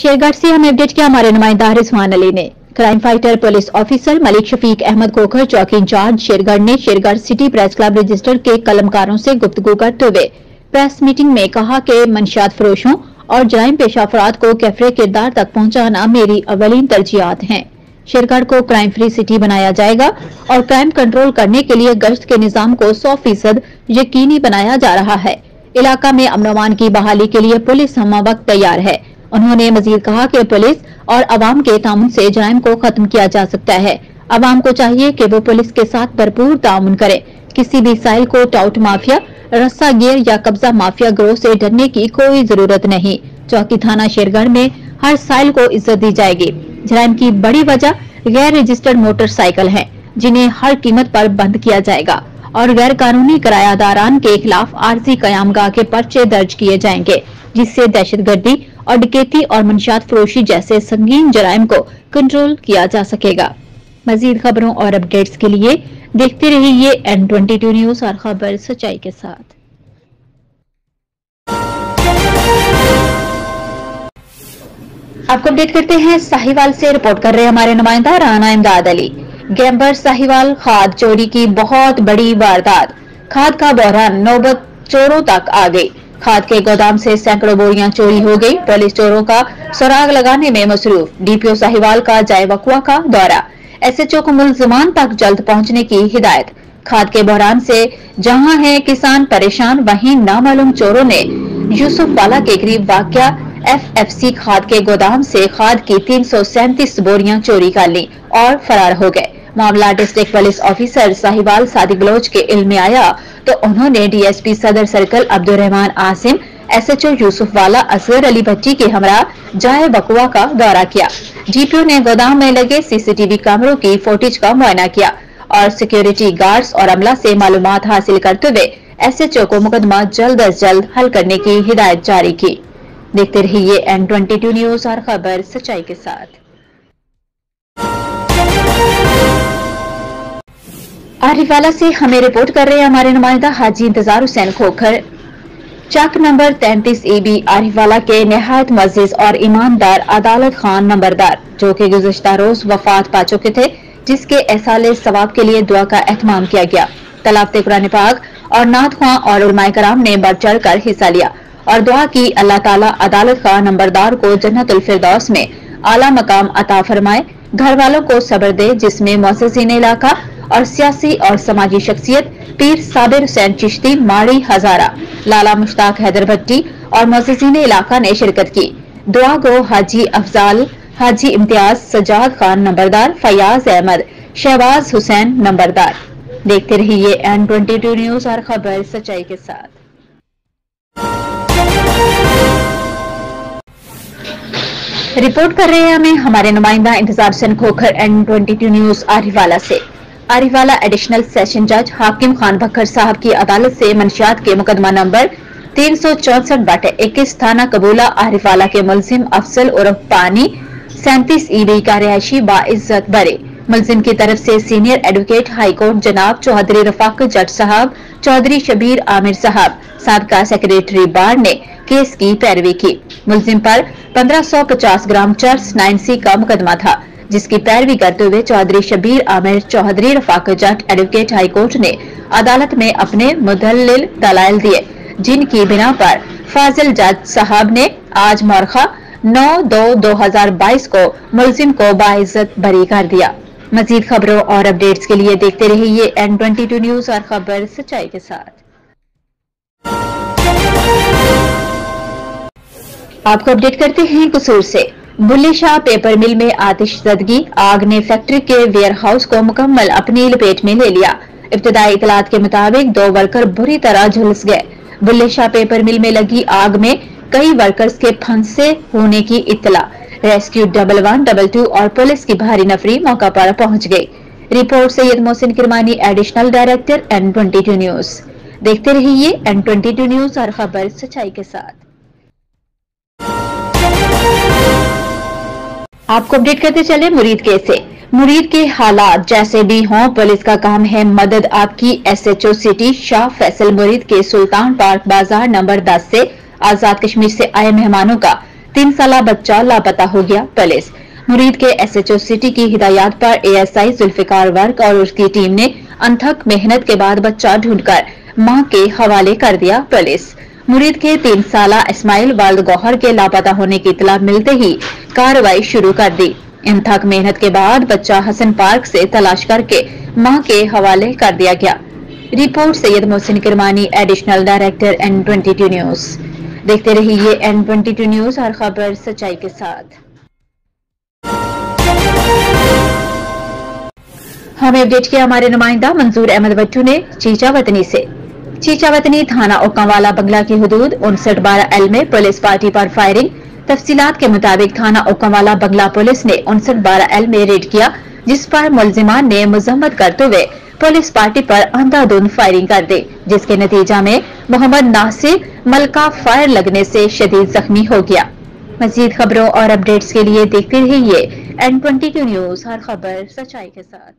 शेरगढ़ से हमें अपडेट किया हमारे नुमाइंदा रिजवान अली ने। Crime fighter police officer Malik Shafiq Ahmed Khokhar चौकी इंचार्ज शेरगढ़ ने Shergarh city press club register के कलमकारों से गुफ्तगू करते हुए प्रेस मीटिंग में कहा कि मंशियात फरोशों और जराइम पेशा अफराद को कैफरे किरदार तक पहुंचाना मेरी अवलीन तरजीहात हैं। शेरगढ़ को क्राइम फ्री सिटी बनाया जाएगा और क्राइम कंट्रोल करने के लिए गश्त के निजाम को 100% यकीनी बनाया जा रहा है। इलाका में अमन अमान की बहाली के लिए पुलिस हम वक्त तैयार है। उन्होंने मजीद कहा कि पुलिस और अवाम के तामुन से जराइम को खत्म किया जा सकता है। अवाम को चाहिए कि वो पुलिस के साथ भरपूर तामुन करे। किसी भी साइल को टाउट माफिया, रस्सा गियर या कब्जा माफिया गिरोह से डरने की कोई जरूरत नहीं। चौकी थाना शेरगढ़ में हर साइल को इज्जत दी जाएगी। जराइम की बड़ी वजह गैर रजिस्टर्ड मोटरसाइकिल हैं, जिन्हें हर कीमत पर बंद किया जाएगा और गैर कानूनी किरायादारान के खिलाफ आर्जी कयामगाह के पर्चे दर्ज किए जाएंगे, जिससे दहशतगर्दी और डकैती और मंशियात फरोशी जैसे संगीन जराइम को कंट्रोल किया जा सकेगा। मजीद खबरों और अपडेट्स के लिए देखते रहिए N22 न्यूज और खबर सच्चाई के साथ। आपको अपडेट करते हैं साहिवाल से। रिपोर्ट कर रहे हैं हमारे नुमाइंदा राना इमदाद अली। गैम्बर साहिवाल खाद चोरी की बहुत बड़ी वारदात। खाद का बहरान नौबत चोरों तक आ गई। खाद के गोदाम से सैकड़ों बोरियां चोरी हो गई। पुलिस चोरों का सुराग लगाने में मसरूफ। डीपीओ साहिवाल का जाए वकुआ का दौरा। SHO को मुलजमान तक जल्द पहुंचने की हिदायत। खाद के बहरान से जहां है किसान परेशान, वहीं नामालूम चोरों ने यूसुफ वाला के करीब वाक़या FFC खाद के गोदाम से खाद की 337 बोरियां चोरी कर ली और फरार हो गए। मामला district police officer Sahiwal Sadiq Baloch के इल्म में आया तो उन्होंने DSP Saddar circle Abdul Rehman Asim, SHO Yousuf Wala Asghar Ali भट्टी के हमरा जाए वकुआ का दौरा किया। DPO ने गोदाम में लगे CCTV कैमरों की फुटेज का मुआयना किया और सिक्योरिटी गार्ड्स और अमला से मालूमात हासिल करते हुए SHO को मुकदमा जल्द अज जल्द हल करने की हिदायत जारी की। देखते रहिए N22 न्यूज और खबर सच्चाई के साथ। आरिफवाला से हमें रिपोर्ट कर रहे हैं हमारे नुमाइंदा हाजी इंतजार हुसैन खोखर। चक नंबर 33 EB आरिफवाला के निहायत मुअज़्ज़िज़ और ईमानदार अदालत खान नंबरदार, जो कि गुज़श्ता रोज वफात पा चुके थे, जिसके एहसाले सवाब के लिए दुआ का एहतमाम किया गया। तलावत कुरान पाक और नात ख्वां और उलमाए कराम ने बढ़ चढ़ कर हिस्सा लिया और दुआ की अल्लाह ताला अदालत खान नंबरदार को जन्नतुल फिरदौस में आला मकाम अता फरमाए, घर वालों को सब्र दे, जिसमें मुअज़्ज़िज़ीन इलाका और सियासी और समाजी शख्सियत पीर साबिर हुसैन चिश्ती, माड़ी हजारा, लाला मुश्ताक हैदर भट्टी और मुअज़्ज़िज़ीन इलाका ने शिरकत की। दुआ गो हाजी अफजाल, हाजी इम्तियाज, सजाद खान नंबरदार, फयाज अहमद, शहबाज हुसैन नंबरदार। देखते रहिए N22 न्यूज और खबर सच्चाई के साथ। रिपोर्ट कर रहे हैं हमें हमारे नुमाइंदा इंतजार हुसैन खोखर N22 न्यूज आरिफवाला से। आरिफवाला एडिशनल सेशन जज हाकिम खान बखर साहब की अदालत से मंशियात के मुकदमा नंबर 364/21 थाना कबूला आरिफवाला के मुलजिम अफजल उर्फ पानी 37 EB का रिहायशी बाइज्जत बरे। मुलजिम की तरफ से सीनियर एडवोकेट हाई कोर्ट जनाब चौधरी रफाकत जट साहब, चौधरी शबीर आमिर साहब, साबका सेक्रेटरी बार ने केस की पैरवी की। मुलजिम पर 1550 ग्राम चर्स 9C का मुकदमा था, जिसकी पैरवी करते हुए चौधरी शबीर आमिर, चौधरी रफाकत जट एडवोकेट हाई कोर्ट ने अदालत में अपने मुदल्लिल दलाइल दिए, जिनकी बिना पर फाजिल जज साहब ने आज मौरखा 9/2/2022 को मुलजिम को बाइज्जत बरी कर दिया। मजीद खबरों और अपडेट्स के लिए देखते रहिए N22 न्यूज और खबर सच्चाई के साथ। आपको अपडेट करते हैं कसूर से। बुल्ले शाह पेपर मिल में आतिशज़दगी, आग ने फैक्ट्री के वेयर हाउस को मुकम्मल अपनी लपेट में ले लिया। इब्तिदाई इतलात के मुताबिक 2 वर्कर बुरी तरह झुलस गए। बुल्ले शाह पेपर मिल में लगी आग में कई वर्कर्स के फंसे होने की इत्तला। रेस्क्यू 112 और पुलिस की भारी नफरी मौका पर पहुंच गई। Report Syed Mohsin Kirmani, additional director N22 news. देखते रहिए N22 न्यूज और खबर सच्चाई के साथ। आपको अपडेट करते चले मुरीद केस से। मुरीद के हालात जैसे भी हों, पुलिस का काम है मदद आपकी। SHO सिटी शाह फैसल मुरीद के सुल्तान पार्क बाजार नंबर 10 से आजाद कश्मीर से आए मेहमानों का 3 साला बच्चा लापता हो गया। पुलिस मुरीद के SHO सिटी की हिदायत पर ASI जुल्फिकार वर्क और उसकी टीम ने अनथक मेहनत के बाद बच्चा ढूंढकर मां के हवाले कर दिया। पुलिस मुरीद के 3 साला इस्माइल वाल्द गौहर के लापता होने की इत्तला मिलते ही कार्रवाई शुरू कर दी। अनथक मेहनत के बाद बच्चा हसन पार्क से तलाश करके मां के हवाले कर दिया गया। Report Syed Mohsin Kirmani, additional director N22 news. देखते रहिए N22 न्यूज, हर खबर सच्चाई के साथ। हमें अपडेट किया हमारे नुमाइंदा मंजूर अहमद भट्टू ने चीचावतनी से। चीचावतनी थाना ओकावाला बंगला की हुदूद 5912L में पुलिस पार्टी पर फायरिंग। तफसीलात के मुताबिक थाना ओकावाला बंगला पुलिस ने 5912L में रेड किया, जिस पर मुलजिमान ने मजम्मत करते हुए पुलिस पार्टी पर अंधाधुंध फायरिंग कर दी, जिसके नतीजा में मोहम्मद नासिर मलका फायर लगने से शदीद जख्मी हो गया। मजीद खबरों और अपडेट्स के लिए देखते रहिए N22 न्यूज, हर खबर सच्चाई के साथ।